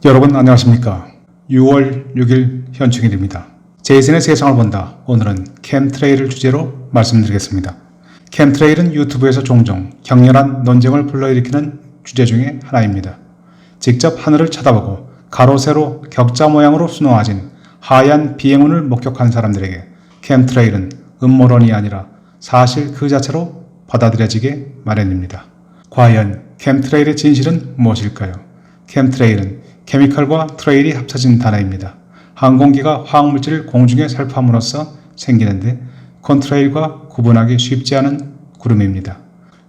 여러분 안녕하십니까. 6월 6일 현충일입니다. 제이슨의 세상을 본다. 오늘은 캠트레일을 주제로 말씀드리겠습니다. 캠트레일은 유튜브에서 종종 격렬한 논쟁을 불러일으키는 주제 중에 하나입니다. 직접 하늘을 쳐다보고 가로 세로 격자 모양으로 수놓아진 하얀 비행운을 목격한 사람들에게 캠트레일은 음모론이 아니라 사실 그 자체로 받아들여지게 마련입니다. 과연 캠트레일의 진실은 무엇일까요? 캠트레일은 케미컬과 트레일이 합쳐진 단어입니다. 항공기가 화학물질을 공중에 살포함으로써 생기는데 콘트레일과 구분하기 쉽지 않은 구름입니다.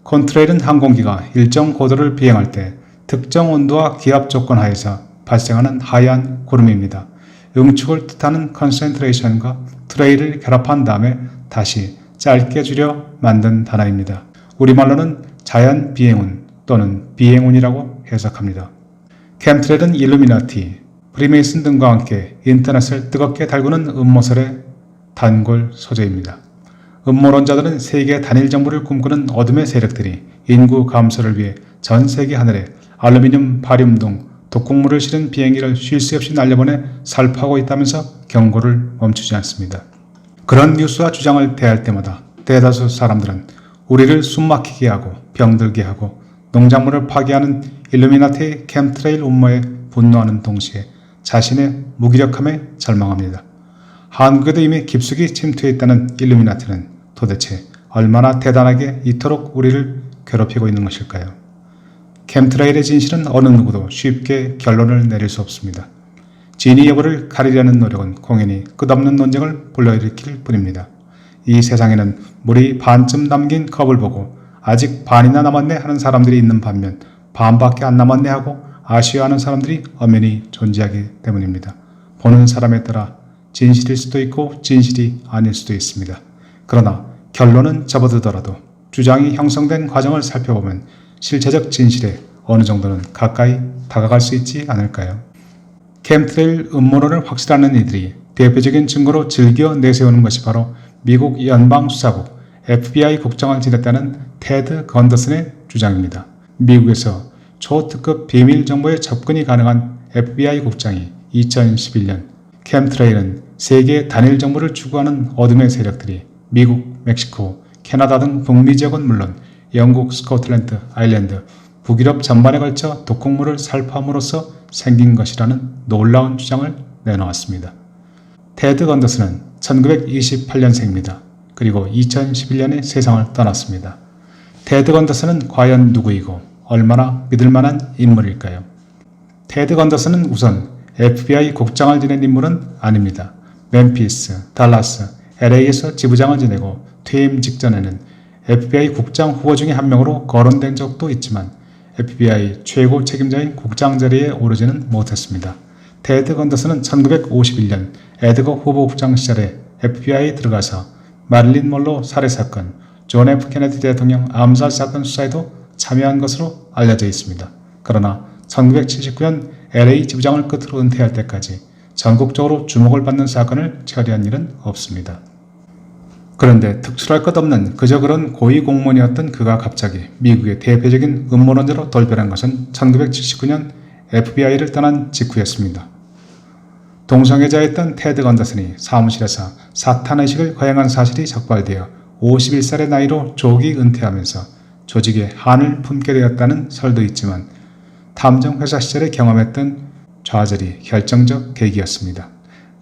콘트레일은 항공기가 일정 고도를 비행할 때 특정 온도와 기압 조건 하에서 발생하는 하얀 구름입니다. 응축을 뜻하는 컨센트레이션과 트레일을 결합한 다음에 다시 짧게 줄여 만든 단어입니다. 우리말로는 자연 비행운 또는 비행운이라고 해석합니다. 캠트레일은 일루미나티, 프리메이슨 등과 함께 인터넷을 뜨겁게 달구는 음모설의 단골 소재입니다. 음모론자들은 세계 단일 정부를 꿈꾸는 어둠의 세력들이 인구 감소를 위해 전 세계 하늘에 알루미늄, 바륨 등 독극물을 실은 비행기를 쉴 새 없이 날려보내 살포하고 있다면서 경고를 멈추지 않습니다. 그런 뉴스와 주장을 대할 때마다 대다수 사람들은 우리를 숨막히게 하고 병들게 하고 농작물을 파괴하는 일루미나티의 캠트레일 음모에 분노하는 동시에 자신의 무기력함에 절망합니다. 한국에도 이미 깊숙이 침투해 있다는 일루미나티는 도대체 얼마나 대단하게 이토록 우리를 괴롭히고 있는 것일까요? 캠트레일의 진실은 어느 누구도 쉽게 결론을 내릴 수 없습니다. 진위 여부를 가리려는 노력은 공연히 끝없는 논쟁을 불러일으킬 뿐입니다. 이 세상에는 물이 반쯤 담긴 컵을 보고 아직 반이나 남았네 하는 사람들이 있는 반면 반밖에 안 남았네 하고 아쉬워하는 사람들이 엄연히 존재하기 때문입니다. 보는 사람에 따라 진실일 수도 있고 진실이 아닐 수도 있습니다. 그러나 결론은 접어들더라도 주장이 형성된 과정을 살펴보면 실체적 진실에 어느 정도는 가까이 다가갈 수 있지 않을까요? 캠트레일 음모론을 확실하는 이들이 대표적인 증거로 즐겨 내세우는 것이 바로 미국 연방수사국 FBI 국장을 지냈다는 테드 건더슨의 주장입니다. 미국에서 초특급 비밀 정보에 접근이 가능한 FBI 국장이 2011년 캠트레일은 세계 단일 정부를 추구하는 어둠의 세력들이 미국, 멕시코, 캐나다 등 북미 지역은 물론 영국, 스코틀랜드, 아일랜드, 북유럽 전반에 걸쳐 독극물을 살포함으로써 생긴 것이라는 놀라운 주장을 내놓았습니다. 테드 건더슨은 1928년생입니다. 그리고 2011년에 세상을 떠났습니다. 테드 건더슨은 과연 누구이고 얼마나 믿을만한 인물일까요? 테드 건더슨은 우선 FBI 국장을 지낸 인물은 아닙니다. 멤피스, 달라스, LA에서 지부장을 지내고 퇴임 직전에는 FBI 국장 후보 중에 한 명으로 거론된 적도 있지만 FBI 최고 책임자인 국장 자리에 오르지는 못했습니다. 테드 건더슨은 1951년 에드거 후보 국장 시절에 FBI에 들어가서 마릴린 먼로 살해사건, 존 F 케네디 대통령 암살 사건 수사에도 참여한 것으로 알려져 있습니다. 그러나 1979년 LA 지부장을 끝으로 은퇴할 때까지 전국적으로 주목을 받는 사건을 처리한 일은 없습니다. 그런데 특출할 것 없는 그저 그런 고위 공무원이었던 그가 갑자기 미국의 대표적인 음모론자로 돌변한 것은 1979년 FBI를 떠난 직후였습니다. 동성애자였던 테드 건더슨이 사무실에서 사탄의식을 거행한 사실이 적발되어 51살의 나이로 조기 은퇴하면서 조직에 한을 품게 되었다는 설도 있지만 탐정회사 시절에 경험했던 좌절이 결정적 계기였습니다.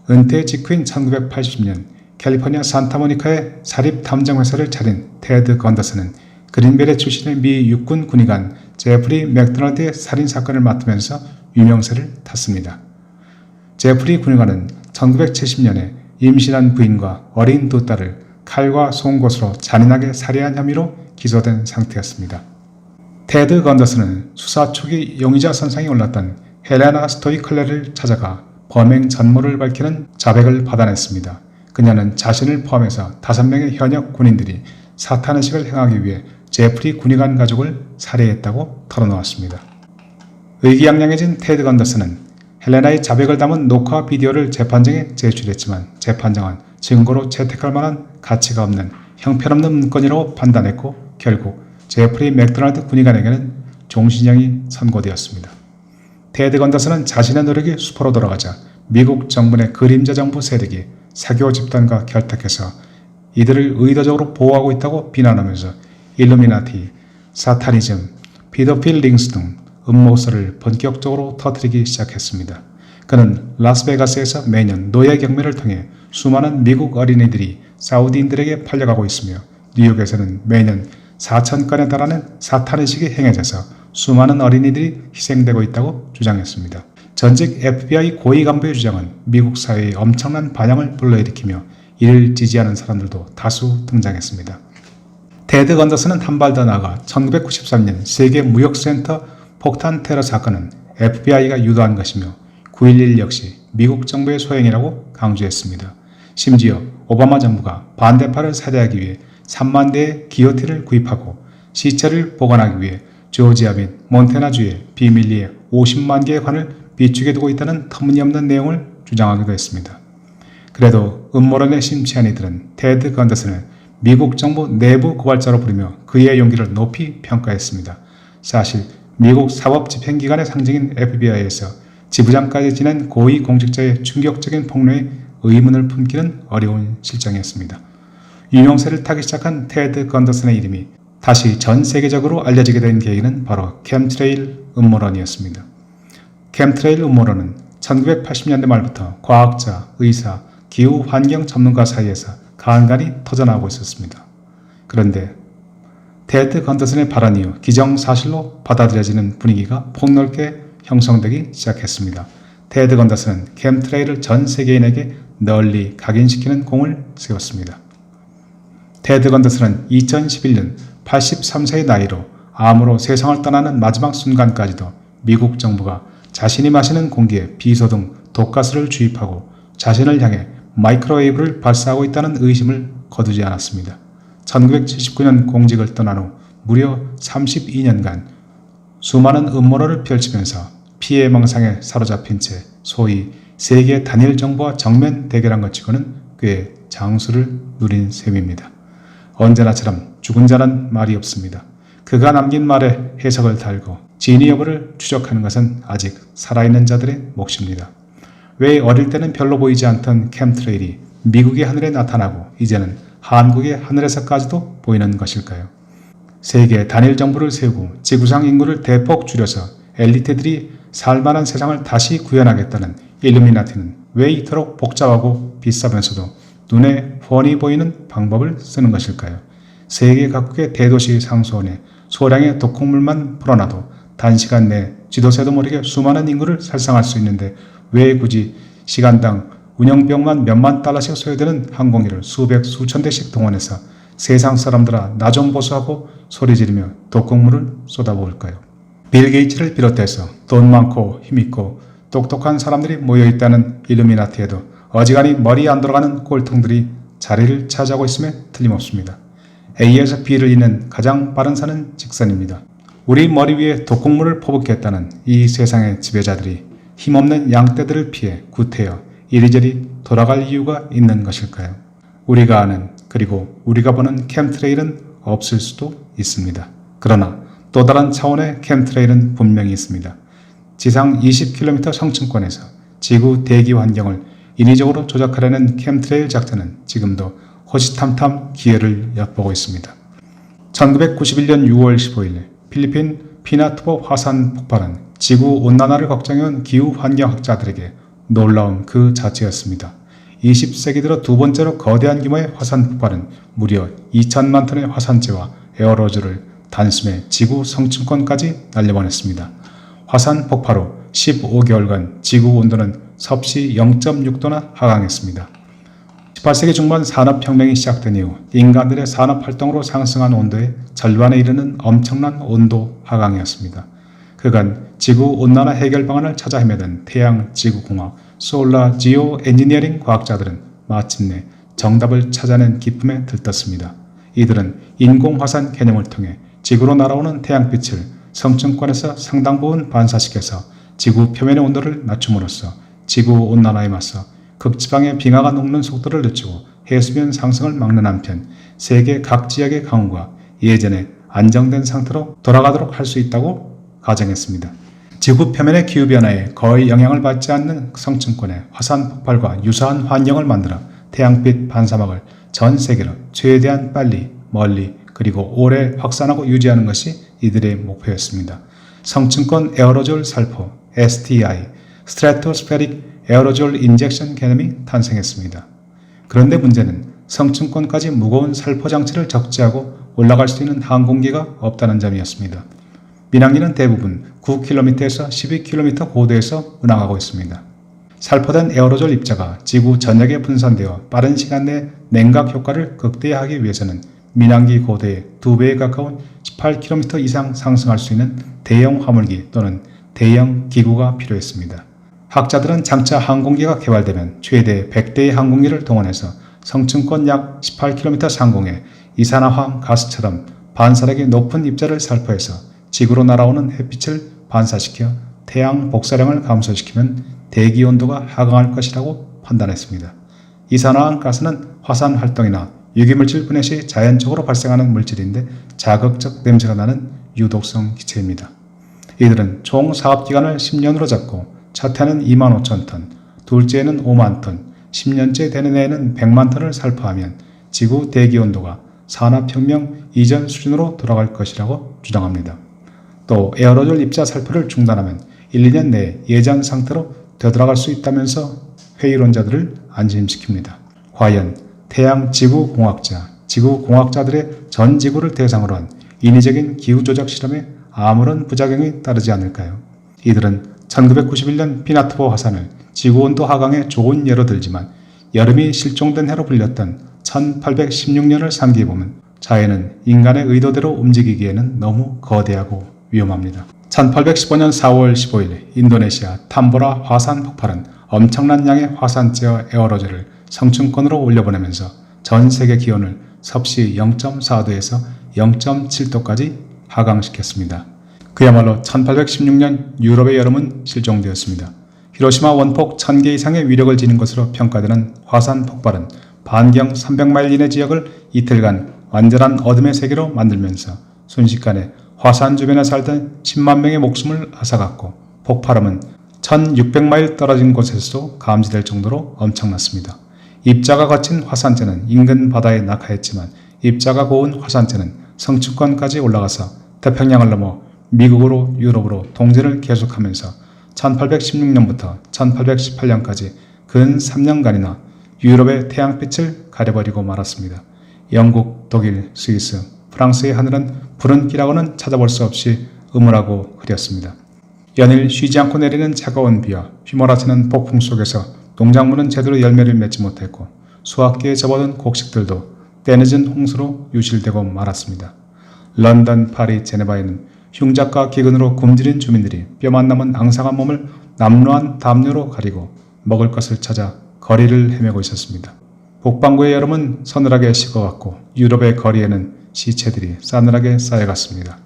은퇴 직후인 1980년 캘리포니아 산타모니카의 사립탐정회사를 차린 테드 건더슨은 그린벨의 출신의 미 육군 군의관 제프리 맥도날드의 살인사건을 맡으면서 유명세를 탔습니다. 제프리 군의관은 1970년에 임신한 부인과 어린 두 딸을 칼과 송곳으로 잔인하게 살해한 혐의로 기소된 상태였습니다. 테드 건더슨은 수사 초기 용의자 선상에 올랐던 헬레나 스토이클레를 찾아가 범행 전모를 밝히는 자백을 받아냈습니다. 그녀는 자신을 포함해서 5명의 현역 군인들이 사탄의식을 행하기 위해 제프리 군의관 가족을 살해했다고 털어놓았습니다. 의기양양해진 테드 건더슨은 헬레나의 자백을 담은 녹화 비디오를 재판장에 제출했지만 재판장은 증거로 채택할 만한 가치가 없는 형편없는 문건이라고 판단했고 결국 제프리 맥도날드 군의관에게는 종신형이 선고되었습니다. 테드 건더스는 자신의 노력이 수포로 돌아가자 미국 정부의 그림자 정부 세력이 사교 집단과 결탁해서 이들을 의도적으로 보호하고 있다고 비난하면서 일루미나티, 사타니즘, 피더필 링스 등 음모설을 본격적으로 터뜨리기 시작했습니다. 그는 라스베가스에서 매년 노예 경매를 통해 수많은 미국 어린이들이 사우디인들에게 팔려가고 있으며 뉴욕에서는 매년 4,000건에 달하는 사탄의식이 행해져서 수많은 어린이들이 희생되고 있다고 주장했습니다. 전직 FBI 고위 간부의 주장은 미국 사회에 엄청난 반향을 불러일으키며 이를 지지하는 사람들도 다수 등장했습니다. 테드 건더스는 한 발 더 나아가 1993년 세계무역센터 폭탄 테러 사건은 FBI가 유도한 것이며 9.11 역시 미국 정부의 소행이라고 강조했습니다. 심지어 오바마 정부가 반대파를 살해하기 위해 3만 대의 기어티를 구입하고 시체를 보관하기 위해 조지아 및 몬태나주에 비밀리에 50만 개의 관을 비축해 두고 있다는 터무니없는 내용을 주장하기도 했습니다. 그래도 음모론에 심취한 이들은 테드 건더스를 미국 정부 내부 고발자로 부르며 그의 용기를 높이 평가했습니다. 사실 미국 사법집행기관의 상징인 FBI에서 지부장까지 지낸 고위 공직자의 충격적인 폭로에 의문을 품기는 어려운 실정이었습니다. 유명세를 타기 시작한 테드 건더슨의 이름이 다시 전 세계적으로 알려지게 된 계기는 바로 캠트레일 음모론이었습니다. 캠트레일 음모론은 1980년대 말부터 과학자, 의사, 기후 환경 전문가 사이에서 간간히 터져나오고 있었습니다. 그런데 테드 건더슨의 발언 이후 기정사실로 받아들여지는 분위기가 폭넓게 형성되기 시작했습니다. 테드 건더슨은 캠트레일을 전 세계인에게 널리 각인시키는 공을 세웠습니다. 테드 건더슨은 2011년 83세의 나이로 암으로 세상을 떠나는 마지막 순간까지도 미국 정부가 자신이 마시는 공기에 비소등 독가스를 주입하고 자신을 향해 마이크로웨이브를 발사하고 있다는 의심을 거두지 않았습니다. 1979년 공직을 떠난 후 무려 32년간 수많은 음모론을 펼치면서 피해 망상에 사로잡힌 채 소위 세계 단일 정부와 정면 대결한 것 치고는 꽤 장수를 누린 셈입니다. 언제나처럼 죽은 자는 말이 없습니다. 그가 남긴 말에 해석을 달고 진위 여부를 추적하는 것은 아직 살아있는 자들의 몫입니다. 왜 어릴 때는 별로 보이지 않던 캠트레일이 미국의 하늘에 나타나고 이제는 한국의 하늘에서까지도 보이는 것일까요? 세계 단일 정부를 세우고 지구상 인구를 대폭 줄여서 엘리트들이 살만한 세상을 다시 구현하겠다는 일루미나티는 왜 이토록 복잡하고 비싸면서도 눈에 훤히 보이는 방법을 쓰는 것일까요? 세계 각국의 대도시 상수원에 소량의 독극물만 풀어놔도 단시간 내 쥐도새도 모르게 수많은 인구를 살상할 수 있는데 왜 굳이 시간당 운영비용만 몇만 달러씩 소요되는 항공기를 수백 수천 대씩 동원해서 세상 사람들아 나 좀 보수하고 소리 지르며 독극물을 쏟아부을까요? 빌 게이츠를 비롯해서 돈 많고 힘있고 똑똑한 사람들이 모여있다는 일루미나티에도 어지간히 머리 안 들어가는 꼴통들이 자리를 차지하고 있음에 틀림없습니다. A에서 B를 잇는 가장 빠른 산은 직선입니다. 우리 머리 위에 독극물을 퍼붓겠다는 이 세상의 지배자들이 힘없는 양떼들을 피해 구태여 이리저리 돌아갈 이유가 있는 것일까요? 우리가 아는 그리고 우리가 보는 캠트레일은 없을 수도 있습니다. 그러나 또 다른 차원의 캠트레일은 분명히 있습니다. 지상 20km 성층권에서 지구 대기 환경을 인위적으로 조작하려는 캠트레일 작전은 지금도 호시탐탐 기회를 엿보고 있습니다. 1991년 6월 15일 필리핀 피나투보 화산 폭발은 지구온난화를 걱정해온 기후환경학자들에게 놀라운 그 자체였습니다. 20세기 들어 두 번째로 거대한 규모의 화산 폭발은 무려 2천만 톤의 화산재와 에어로졸을 단숨에 지구 성층권까지 날려보냈습니다. 화산 폭발 후 15개월간 지구 온도는 섭씨 0.6도나 하강했습니다. 18세기 중반 산업혁명이 시작된 이후 인간들의 산업활동으로 상승한 온도의 절반에 이르는 엄청난 온도 하강이었습니다. 그간 지구온난화 해결 방안을 찾아 헤매던 태양지구공학, 솔라 지오 엔지니어링 과학자들은 마침내 정답을 찾아낸 기쁨에 들떴습니다. 이들은 인공화산 개념을 통해 지구로 날아오는 태양빛을 성층권에서 상당 부분 반사시켜서 지구 표면의 온도를 낮춤으로써 지구온난화에 맞서 극지방의 빙하가 녹는 속도를 늦추고 해수면 상승을 막는 한편 세계 각 지역의 강우가 예전에 안정된 상태로 돌아가도록 할 수 있다고 가정했습니다. 지구 표면의 기후변화에 거의 영향을 받지 않는 성층권의 화산 폭발과 유사한 환경을 만들어 태양빛 반사막을 전 세계로 최대한 빨리, 멀리, 그리고 오래 확산하고 유지하는 것이 이들의 목표였습니다. 성층권 에어로졸 살포 STI (Stratospheric Aerosol Injection) 개념이 탄생했습니다. 그런데 문제는 성층권까지 무거운 살포 장치를 적재하고 올라갈 수 있는 항공기가 없다는 점이었습니다. 민항기는 대부분 9km에서 12km 고도에서 운항하고 있습니다. 살포된 에어로졸 입자가 지구 전역에 분산되어 빠른 시간 내 냉각 효과를 극대화하기 위해서는 민항기 고도의 2배에 가까운 18km 이상 상승할 수 있는 대형 화물기 또는 대형 기구가 필요했습니다. 학자들은 장차 항공기가 개발되면 최대 100대의 항공기를 동원해서 성층권 약 18km 상공에 이산화황 가스처럼 반사력이 높은 입자를 살포해서 지구로 날아오는 햇빛을 반사시켜 태양 복사량을 감소시키면 대기 온도가 하강할 것이라고 판단했습니다. 이산화황 가스는 화산 활동이나 유기물질 분해 시 자연적으로 발생하는 물질인데 자극적 냄새가 나는 유독성 기체입니다. 이들은 총 사업기간을 10년으로 잡고 첫 해는 25,000톤, 둘째는 5만 톤, 10년째 되는 해에는 100만 톤을 살포하면 지구 대기온도가 산업혁명 이전 수준으로 돌아갈 것이라고 주장합니다. 또 에어로졸 입자 살포를 중단하면 1, 2년 내에 예전 상태로 되돌아갈 수 있다면서 회의론자들을 안심시킵니다. 과연 태양 지구공학자, 지구공학자들의 전 지구를 대상으로 한 인위적인 기후조작 실험에 아무런 부작용이 따르지 않을까요? 이들은 1991년 피나트보 화산을 지구온도 하강의 좋은 예로 들지만 여름이 실종된 해로 불렸던 1816년을 상기해보면 자연은 인간의 의도대로 움직이기에는 너무 거대하고 위험합니다. 1815년 4월 15일 인도네시아 탐보라 화산 폭발은 엄청난 양의 화산재와 에어로졸을 성층권으로 올려보내면서 전 세계 기온을 섭씨 0.4도에서 0.7도까지 하강시켰습니다. 그야말로 1816년 유럽의 여름은 실종되었습니다. 히로시마 원폭 1000개 이상의 위력을 지닌 것으로 평가되는 화산 폭발은 반경 300마일 이내 지역을 이틀간 완전한 어둠의 세계로 만들면서 순식간에 화산 주변에 살던 10만 명의 목숨을 앗아갔고 폭발음은 1600마일 떨어진 곳에서도 감지될 정도로 엄청났습니다. 입자가 거친 화산재는 인근 바다에 낙하했지만 입자가 고운 화산재는 성층권까지 올라가서 태평양을 넘어 미국으로 유럽으로 동진을 계속하면서 1816년부터 1818년까지 근 3년간이나 유럽의 태양빛을 가려버리고 말았습니다. 영국, 독일, 스위스, 프랑스의 하늘은 푸른 기라고는 찾아볼 수 없이 음울하고 흐렸습니다. 연일 쉬지 않고 내리는 차가운 비와 휘몰아치는 폭풍 속에서 농작물은 제대로 열매를 맺지 못했고 수확기에 접어든 곡식들도 때늦은 홍수로 유실되고 말았습니다. 런던, 파리, 제네바에는 흉작과 기근으로 굶주린 주민들이 뼈만 남은 앙상한 몸을 남루한 담요로 가리고 먹을 것을 찾아 거리를 헤매고 있었습니다. 북반구의 여름은 서늘하게 식어갔고 유럽의 거리에는 시체들이 싸늘하게 쌓여갔습니다.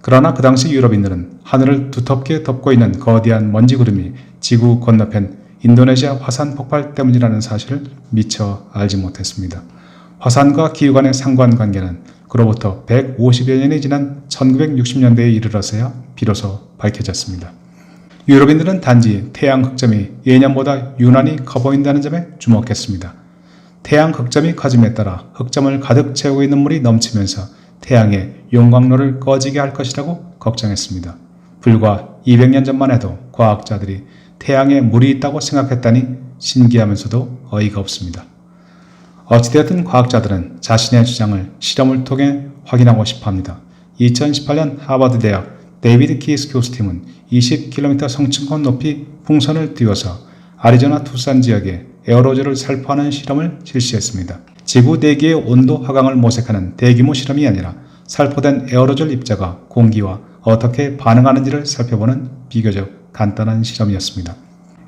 그러나 그 당시 유럽인들은 하늘을 두텁게 덮고 있는 거대한 먼지 구름이 지구 건너편 인도네시아 화산 폭발 때문이라는 사실을 미처 알지 못했습니다. 화산과 기후 간의 상관관계는 그로부터 150여 년이 지난 1960년대에 이르러서야 비로소 밝혀졌습니다. 유럽인들은 단지 태양 극점이 예년보다 유난히 커 보인다는 점에 주목했습니다. 태양 극점이 커짐에 따라 흑점을 가득 채우고 있는 물이 넘치면서 태양의 용광로를 꺼지게 할 것이라고 걱정했습니다. 불과 200년 전만 해도 과학자들이 태양에 물이 있다고 생각했다니 신기하면서도 어이가 없습니다. 어찌되었든 과학자들은 자신의 주장을 실험을 통해 확인하고 싶어합니다. 2018년 하버드 대학 데이비드 키스 교수팀은 20km 성층권 높이 풍선을 띄워서 아리조나 투싼 지역에 에어로졸을 살포하는 실험을 실시했습니다. 지구 대기의 온도 하강을 모색하는 대규모 실험이 아니라 살포된 에어로졸 입자가 공기와 어떻게 반응하는지를 살펴보는 비교적 간단한 실험이었습니다.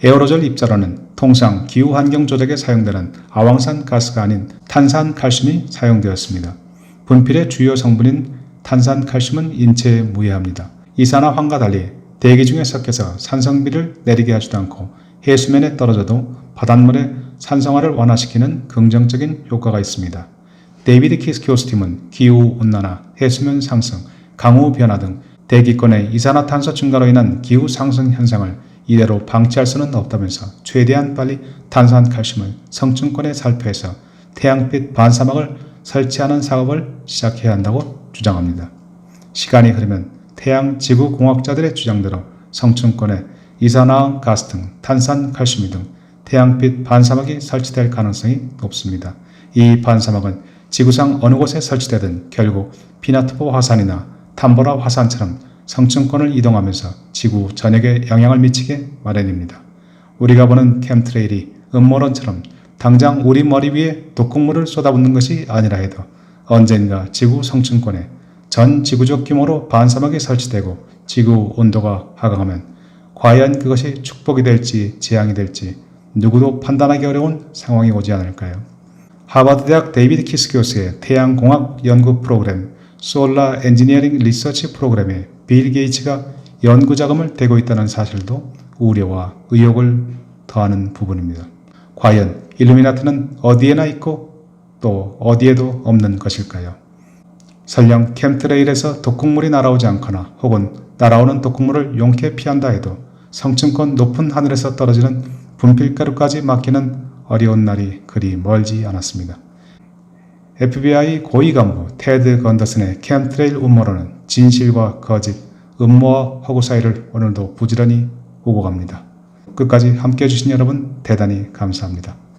에어로졸 입자로는 통상 기후환경 조작에 사용되는 아황산 가스가 아닌 탄산칼슘이 사용되었습니다. 분필의 주요 성분인 탄산칼슘은 인체에 무해합니다. 이산화황과 달리 대기 중에 섞여서 산성비를 내리게 하지도 않고 해수면에 떨어져도 바닷물의 산성화를 완화시키는 긍정적인 효과가 있습니다. 데이비드 키스 교수팀은 기후온난화, 해수면 상승, 강우 변화 등 대기권의 이산화탄소 증가로 인한 기후 상승 현상을 이대로 방치할 수는 없다면서 최대한 빨리 탄산칼슘을 성층권에 살포해서 태양빛 반사막을 설치하는 작업을 시작해야 한다고 주장합니다. 시간이 흐르면 태양 지구 공학자들의 주장대로 성층권에 이산화황 가스 등 탄산칼슘 등 태양빛 반사막이 설치될 가능성이 높습니다. 이 반사막은 지구상 어느 곳에 설치되든 결국 피나투보 화산이나 탐보라 화산처럼 성층권을 이동하면서 지구 전역에 영향을 미치게 마련입니다. 우리가 보는 캠트레일이 음모론처럼 당장 우리 머리 위에 독극물을 쏟아붓는 것이 아니라 해도 언젠가 지구 성층권에 전 지구적 규모로 반사막이 설치되고 지구 온도가 하강하면 과연 그것이 축복이 될지 재앙이 될지 누구도 판단하기 어려운 상황이 오지 않을까요? 하버드대학 데이비드 키스 교수의 태양공학 연구 프로그램 솔라 엔지니어링 리서치 프로그램에 빌 게이츠가 연구자금을 대고 있다는 사실도 우려와 의혹을 더하는 부분입니다. 과연 일루미나티는 어디에나 있고 또 어디에도 없는 것일까요? 설령 캠트레일에서 독극물이 날아오지 않거나 혹은 날아오는 독극물을 용케 피한다 해도 성층권 높은 하늘에서 떨어지는 분필가루까지 막히는 어려운 날이 그리 멀지 않았습니다. FBI 고위 간부 테드 건더슨의 캠트레일 음모론은 진실과 거짓, 음모와 허구 사이를 오늘도 부지런히 오고 갑니다. 끝까지 함께해 주신 여러분 대단히 감사합니다.